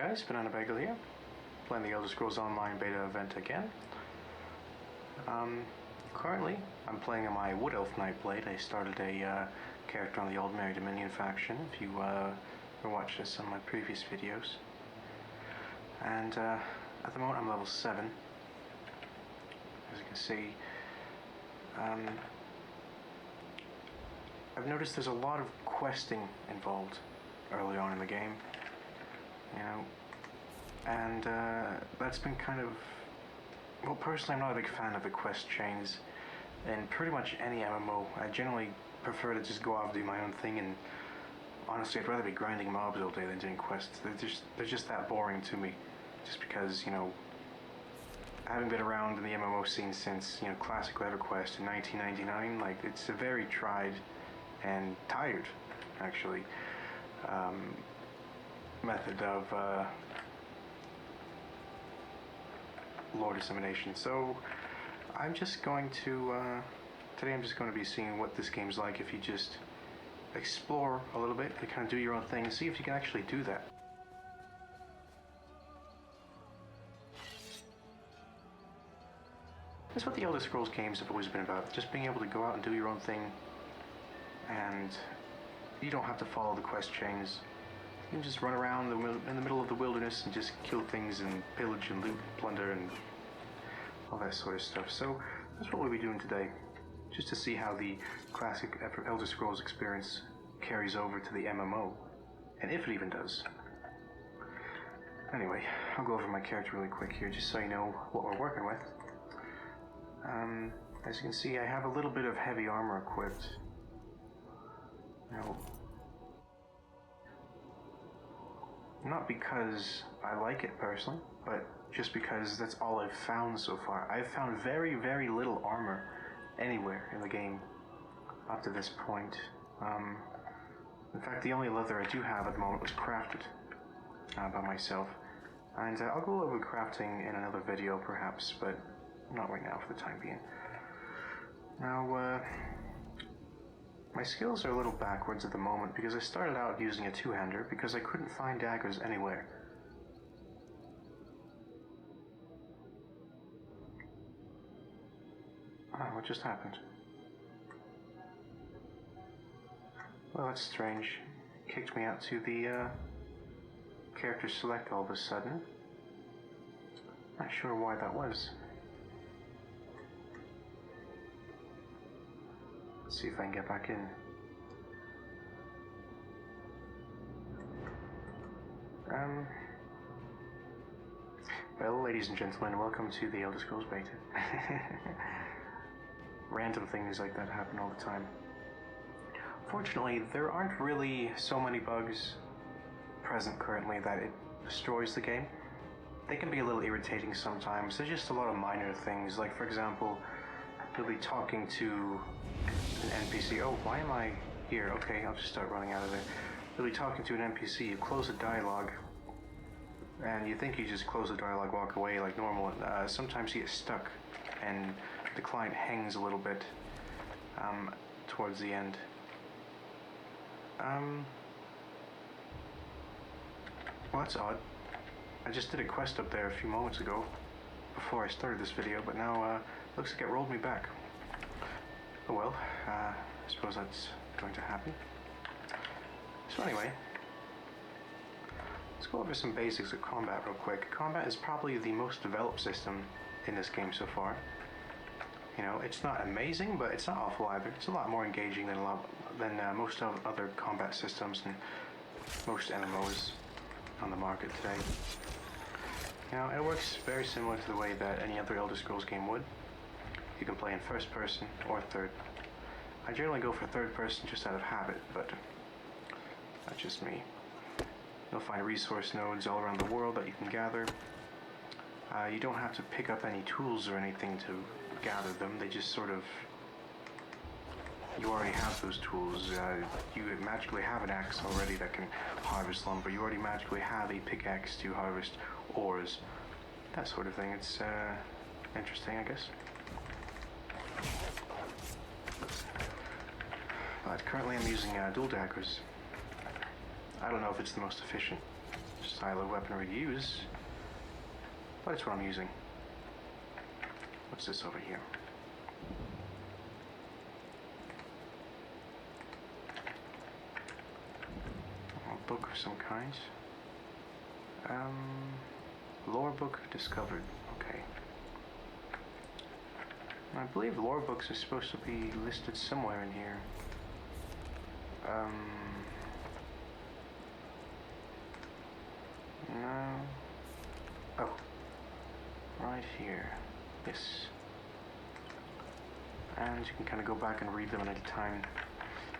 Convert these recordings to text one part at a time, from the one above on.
guys, Banana Bagel here, playing the Elder Scrolls Online beta event again. Currently, I'm playing on my Wood Elf Nightblade. I started a character on the Aldmeri Dominion faction, if you watched this on my previous videos. And at the moment I'm level 7. As you can see, I've noticed there's a lot of questing involved early on in the game, you know, and that's been kind of, well, personally I'm not a big fan of the quest chains in pretty much any MMO. I generally prefer to just go off and do my own thing, and honestly I'd rather be grinding mobs all day than doing quests. They're just that boring to me, just because, you know, having been around in the MMO scene since, you know, classic EverQuest in 1999, like, it's a very tried and tired, actually, method of lore dissemination. So I'm just going to today I'm just going to be seeing what this game's like if you just explore a little bit, and kind of do your own thing, and see if you can actually do that. That's what the Elder Scrolls games have always been about, just being able to go out and do your own thing, and you don't have to follow the quest chains. You can just run around in the middle of the wilderness and just kill things and pillage and loot and plunder and all that sort of stuff. So that's what we'll be doing today, just to see how the classic Elder Scrolls experience carries over to the MMO, and if it even does. Anyway, I'll go over my character really quick here, just so you know what we're working with. As you can see, I have a little bit of heavy armor equipped. Now, not because I like it personally, but just because that's all I've found so far. I've found very, very little armor anywhere in the game up to this point. In fact, the only leather I do have at the moment was crafted by myself. And I'll go over crafting in another video perhaps, but not right now for the time being. Now, my skills are a little backwards at the moment because I started out using a two-hander because I couldn't find daggers anywhere. Oh, what just happened? Well, that's strange. It kicked me out to the character select all of a sudden. Not sure why that was. Let's see if I can get back in. Well, ladies and gentlemen, welcome to the Elder Scrolls beta. Random things like that happen all the time. Fortunately, there aren't really so many bugs present currently that it destroys the game. They can be a little irritating sometimes. There's just a lot of minor things, like, for example, you'll be talking to an NPC. Oh, why am I here? Okay, I'll just start running out of there. You'll be talking to an NPC, you close the dialogue, and you think you just close the dialogue, walk away like normal. Sometimes you get stuck, and the client hangs a little bit towards the end. Well, that's odd. I just did a quest up there a few moments ago, before I started this video, but now looks like it rolled me back. Oh well, I suppose that's going to happen. So anyway, let's go over some basics of combat real quick. Combat is probably the most developed system in this game so far. You know, it's not amazing, but it's not awful either. It's a lot more engaging than most of other combat systems and most MMOs on the market today. You know, it works very similar to the way that any other Elder Scrolls game would. You can play in first person or third. I generally go for third person just out of habit, but that's just me. You'll find resource nodes all around the world that you can gather. You don't have to pick up any tools or anything to gather them. They just sort of... You already have those tools. You magically have an axe already that can harvest lumber. You already magically have a pickaxe to harvest ores. That sort of thing. It's interesting, I guess. But currently I'm using dual daggers. I don't know if it's the most efficient. style of weaponry to use, but it's what I'm using. What's this over here? A book of some kind. Lore book discovered. Okay. I believe lore books are supposed to be listed somewhere in here. No. Oh. Right here. Yes. And you can kind of go back and read them at any time.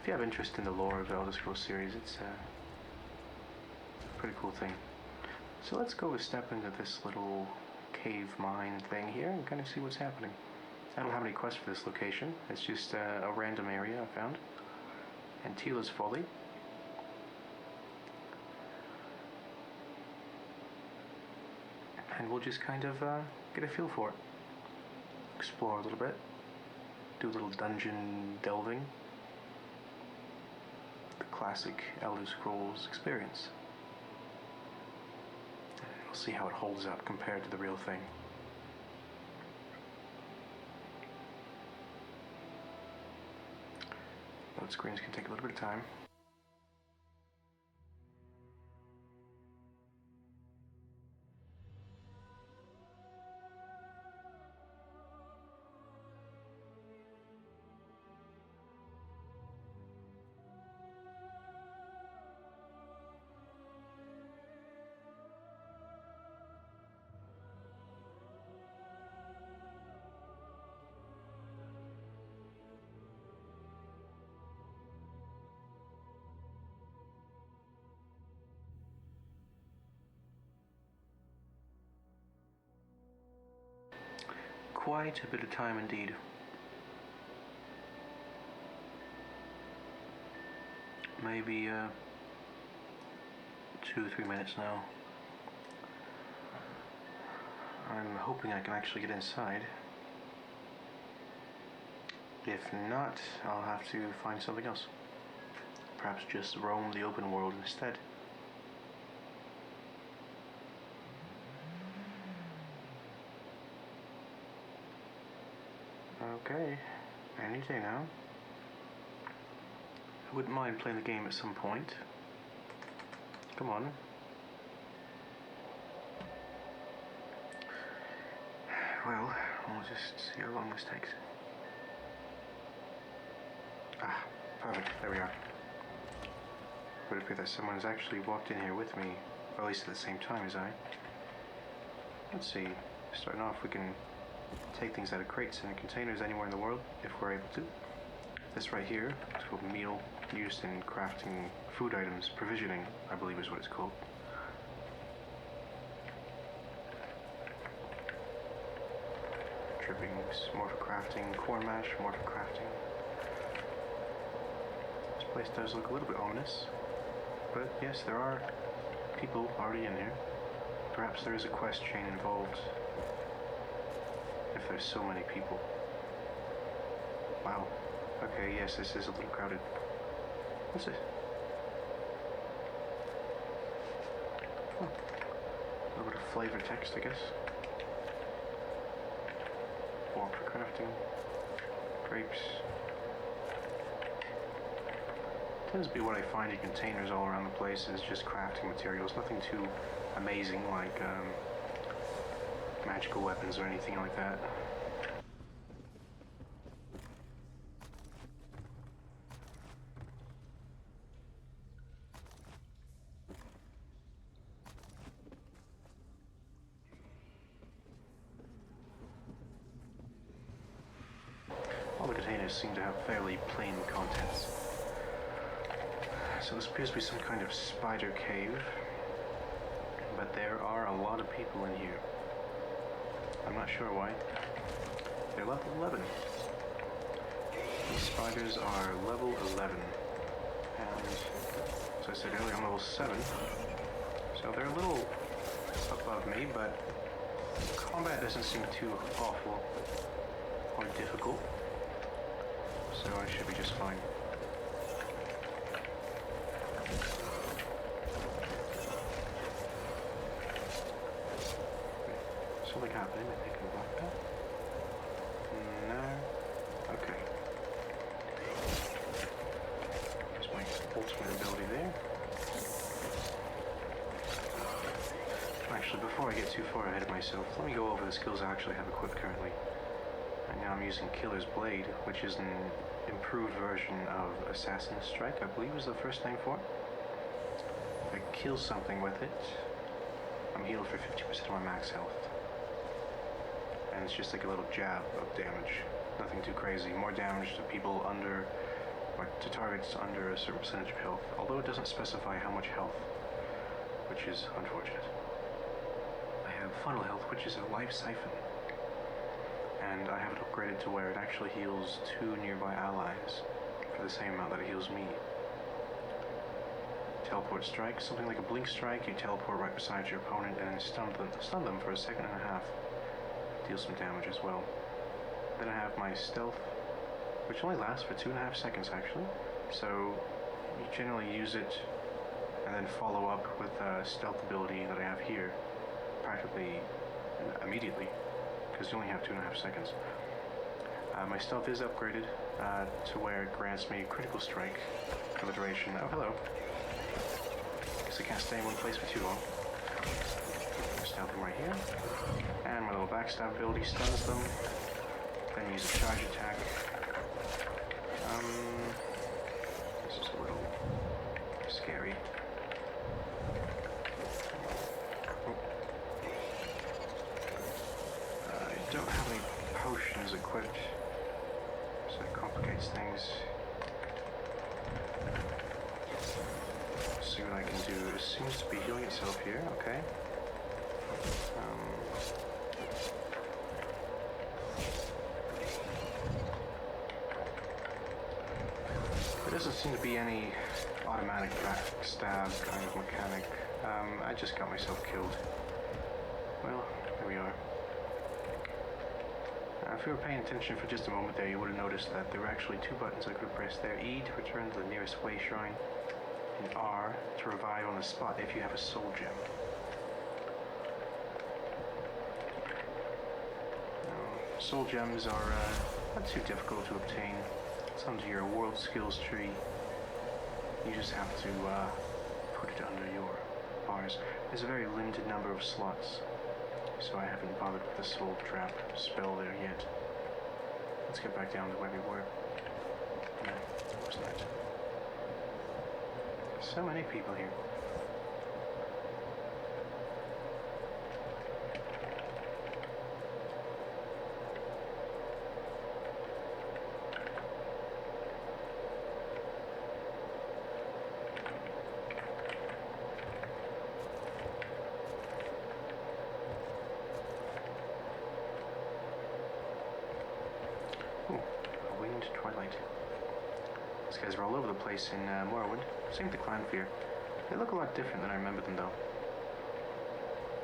If you have interest in the lore of the Elder Scrolls series, it's a pretty cool thing. So let's go a step into this little cave mine thing here and kind of see what's happening. I don't have any quests for this location. It's just a random area I found. Antila's Folly. And we'll just kind of get a feel for it. Explore a little bit. Do a little dungeon delving. The classic Elder Scrolls experience. We'll see how it holds up compared to the real thing. Load screens can take a little bit of time. Quite a bit of time indeed. Maybe 2-3 minutes now. I'm hoping I can actually get inside. If not, I'll have to find something else. Perhaps just roam the open world instead. Okay, any day now. I wouldn't mind playing the game at some point. Come on. Well, we'll just see how long this takes. Ah, perfect, there we are. It would appear that someone has actually walked in here with me, or at least at the same time as I. Let's see, starting off we can take things out of crates and containers anywhere in the world, if we're able to. This right here is called meal, used in crafting food items, provisioning, I believe is what it's called. Drippings, more for crafting, corn mash, more for crafting. This place does look a little bit ominous, but yes, there are people already in here. Perhaps there is a quest chain involved. If there's so many people. Wow. Okay, yes, this is a little crowded. What's this? Oh. A little bit of flavor text, I guess. Warp for crafting. Grapes. Tends to be what I find in containers all around the place is just crafting materials. Nothing too amazing like magical weapons or anything like that. All the containers seem to have fairly plain contents. So this appears to be some kind of spider cave, but there are a lot of people in here. I'm not sure why. They're level 11. These spiders are level 11. And as I said earlier, I'm level 7. So they're a little above me, but combat doesn't seem too awful or difficult. So I should be just fine. happening. I think I'm blocked up. No. Okay. There's my ultimate ability there. Actually, before I get too far ahead of myself, let me go over the skills I actually have equipped currently. Right now I'm using Killer's Blade, which is an improved version of Assassin's Strike, I believe is the first name for it. If I kill something with it, I'm healed for 50% of my max health. And it's just like a little jab of damage. Nothing too crazy. More damage to people under, or to targets under a certain percentage of health. Although it doesn't specify how much health, which is unfortunate. I have Funnel Health, which is a life siphon. And I have it upgraded to where it actually heals 2 nearby allies for the same amount that it heals me. Teleport Strike, something like a Blink Strike, you teleport right beside your opponent and then stun them for a second and a half. Deal some damage as well. Then I have my Stealth, which only lasts for 2.5 seconds actually. So you generally use it and then follow up with a Stealth ability that I have here practically immediately, because you only have 2.5 seconds. My Stealth is upgraded to where it grants me Critical Strike for the duration. Oh, hello. Guess I can't stay in one place for too long. Stealth them right here. And my little backstab ability stuns them. Then use a charge attack. This is a little scary. I don't have any potions equipped, so it complicates things. Let's see what I can do. It seems to be healing itself here, okay. There doesn't seem to be any automatic backstab kind of mechanic. I just got myself killed. Well, here we are. If you were paying attention for just a moment there, you would have noticed that there were actually 2 buttons I could have pressed there. E to return to the nearest way shrine, and R to revive on the spot if you have a soul gem. Now, soul gems are not too difficult to obtain. It's under your world skills tree. You just have to put it under your bars. There's a very limited number of slots, so I haven't bothered with the soul trap spell there yet. Let's get back down to where we were. No, wasn't it? So many people here. Twilight. These guys are all over the place in Morrowind. Same with the Clanfear. They look a lot different than I remember them though.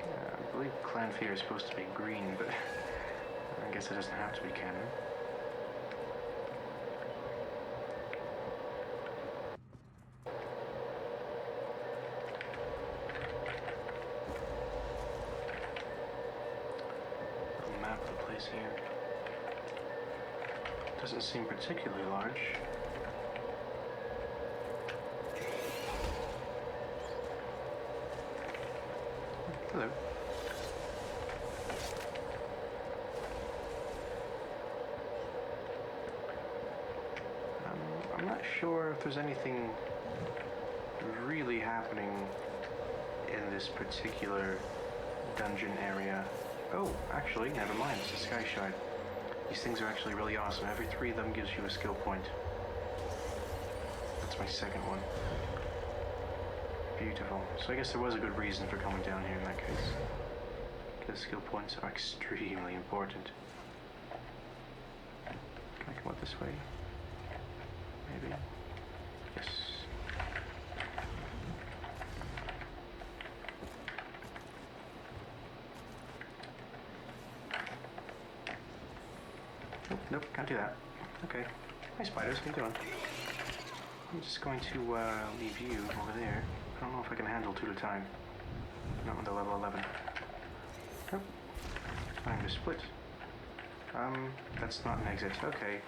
I believe Clanfear is supposed to be green, but I guess it doesn't have to be canon. Little map of the place here. Doesn't seem particularly large. Hello. I'm not sure if there's anything really happening in this particular dungeon area. Oh, actually, never mind, it's a Sky Shard. These things are actually really awesome. Every 3 of them gives you a skill point. That's my second one. Beautiful. So I guess there was a good reason for coming down here in that case. Because skill points are extremely important. Can I come up this way? Maybe? Yes. Nope, can't do that. Okay. Hi spiders, how you doing? I'm just going to leave you over there. I don't know if I can handle 2 at a time. Not until level 11. Nope. Time to split. That's not an exit. Okay.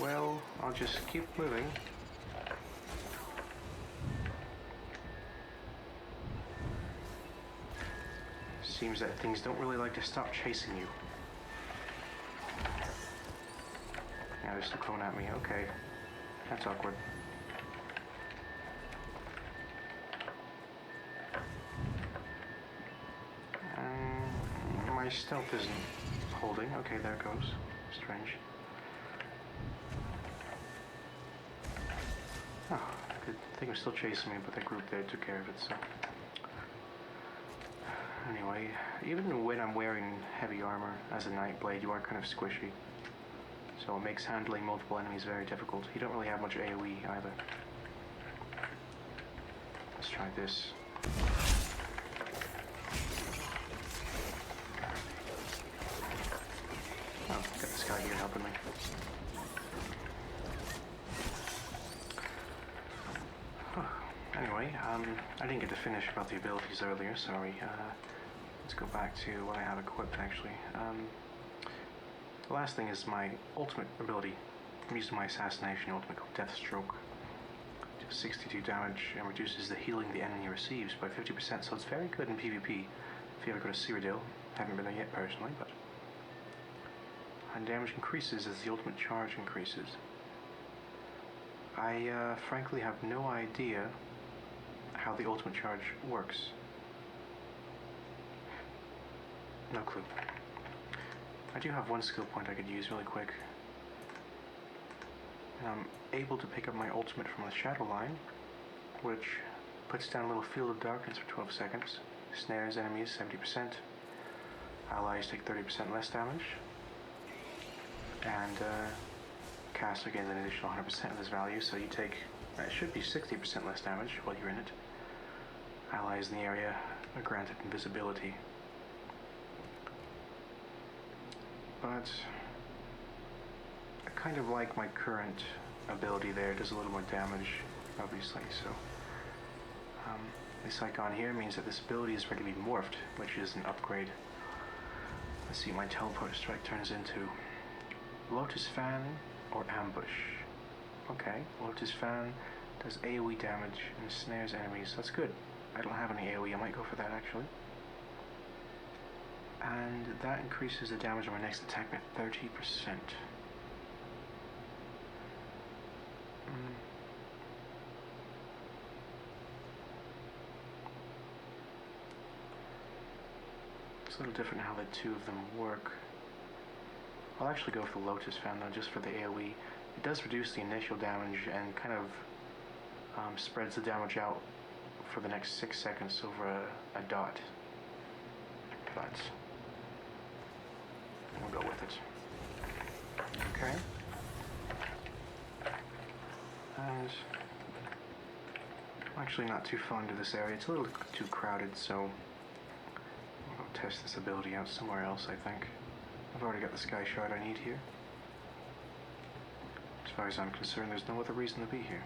Well, I'll just keep moving. Seems that things don't really like to stop chasing you. Yeah, they're still coming at me. Okay. That's awkward. My stealth isn't holding. Okay, there it goes. Strange. Oh, good thing was still chasing me, but that group there took care of it, so. Anyway, even when I'm wearing heavy armor as a Nightblade, you are kind of squishy. So it makes handling multiple enemies very difficult. You don't really have much AoE either. Let's try this. Oh, got this guy here helping me. Anyway, I didn't get to finish about the abilities earlier, sorry. Let's go back to what I have equipped, actually. The last thing is my ultimate ability. I'm using my assassination ultimate called Deathstroke. Does 62 damage and reduces the healing the enemy receives by 50%, so it's very good in PvP. If you ever go to Cyrodiil, haven't been there yet personally, but... And damage increases as the ultimate charge increases. I frankly have no idea how the ultimate charge works. No clue. I do have one skill point I could use really quick. And I'm able to pick up my ultimate from the Shadow Line, which puts down a little field of darkness for 12 seconds, snares enemies 70%, allies take 30% less damage, and caster gains an additional 100% of this value, so you take, it should be 60% less damage while you're in it. Allies in the area are granted invisibility. But I kind of like my current ability there. It does a little more damage, obviously, so this icon here means that this ability is ready to be morphed, which is an upgrade. Let's see what my teleport strike turns into. Lotus Fan or Ambush. Okay, Lotus Fan does AoE damage and snares enemies. That's good. I don't have any AoE, I might go for that actually. And that increases the damage on my next attack by 30%. It's a little different how the two of them work. I'll actually go for the Lotus Fan though, just for the AoE. It does reduce the initial damage and kind of spreads the damage out for the next 6 seconds over a dot. But we'll go with it. Okay. And I'm actually not too fond of this area. It's a little too crowded, so I'll test this ability out somewhere else, I think. I've already got the Sky Shard I need here. As far as I'm concerned, there's no other reason to be here.